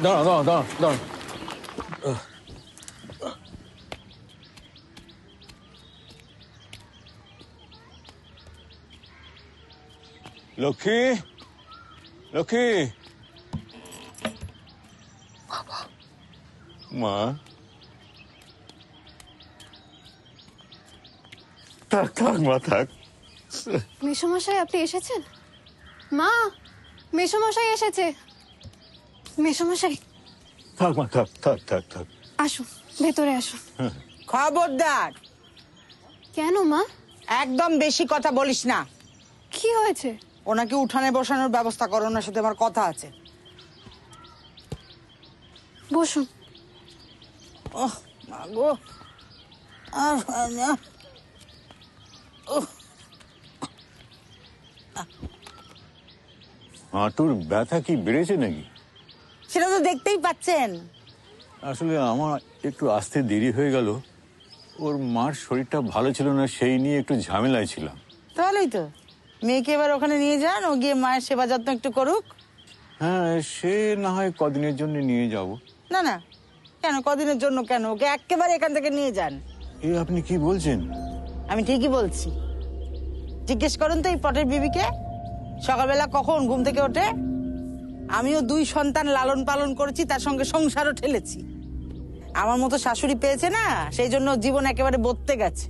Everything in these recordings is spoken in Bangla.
দাঁড়া দাঁড়া দাঁড়া দাঁড়া। লক্ষ্মী, লক্ষ্মী, মা। থাক থাক মা থাক। মেসোমশাই আপনি এসেছেন? মা, মেসোমশাই এসেছে। মেসোমশাই থাক মা থাক থাক থাক থাক। আসুন, ভেতরে আসুন। খবরদার, কেন মা? একদম বেশি কথা বলিস না। কি হয়েছে? ওনাকে উঠানে বসানোর ব্যবস্থা করো, ওনার সাথে আমার কথা আছে। বসুন। ওহ মা গো, আর হয় না। হাঁটুর ব্যথা কি বেড়েছে নাকি? সেটা তো দেখতেই পাচ্ছেন। আসলে আমার একটু আসতে দেরি হয়ে গেল। ওর মার শরীরটা ভালো ছিল না, সেই নিয়ে একটু ঝামেলায় ছিলাম। তাহলেই তো মেয়েকে এবার ওখানে নিয়ে যান, ও গিয়ে মায়ের সেবা যত্ন একটু করুক। হ্যাঁ, সে না হয় কদিনের জন্য নিয়ে যাব। না না, কেন কদিনের জন্য কেন, ওকে একেবারে এখান থেকে নিয়ে যান। এ আপনি কি বলছেন? আমি ঠিকই বলছি। জিজ্ঞেস করুন তো এই পটের বিবিকে, সকালবেলা কখন ঘুম থেকে ওঠে। আমিও 2 সন্তান লালন পালন করেছি, তার সঙ্গে সংসারও ঠেলেছি। আমার মতো শাশুড়ি পেয়েছে না, সেই জন্য জীবন একেবারে বদতে গেছে।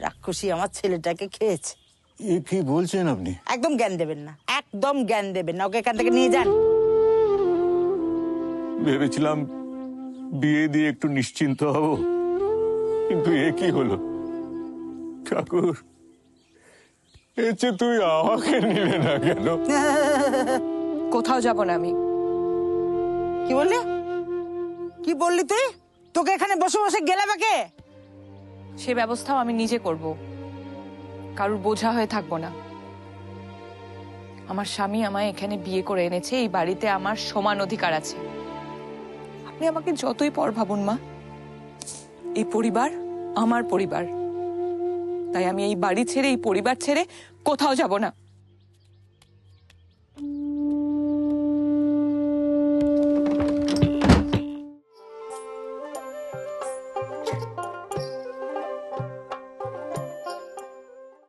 রাক্ষসী আমার ছেলেটাকে খেয়েছে। এ কি বলছেন আপনি? একদম জ্ঞান দেবেন না, একদম জ্ঞান দেবেন না, ওকে এখান থেকে নিয়ে যান। ভেবেছিলাম বিয়ে দিয়ে একটু নিশ্চিন্ত হব, কিন্তু এ কি হলো? ঠাকুর, এর চেয়ে তুই আমাকে নিলে না কেন? কোথাও যাব না আমি। কি বললি? কি বললি তুই? তোকে এখানে বসে বসে গেলাম কে? সে ব্যবস্থাও আমি নিজে করব, কারুর বোঝা হয়ে থাকবো না। আমার স্বামী আমায় এখানে বিয়ে করে এনেছে, এই বাড়িতে আমার সমান অধিকার আছে। আপনি আমাকে যতই পর ভাবুন মা, এই পরিবার আমার পরিবার, তাই আমি এই বাড়ি ছেড়ে, এই পরিবার ছেড়ে কোথাও যাব না।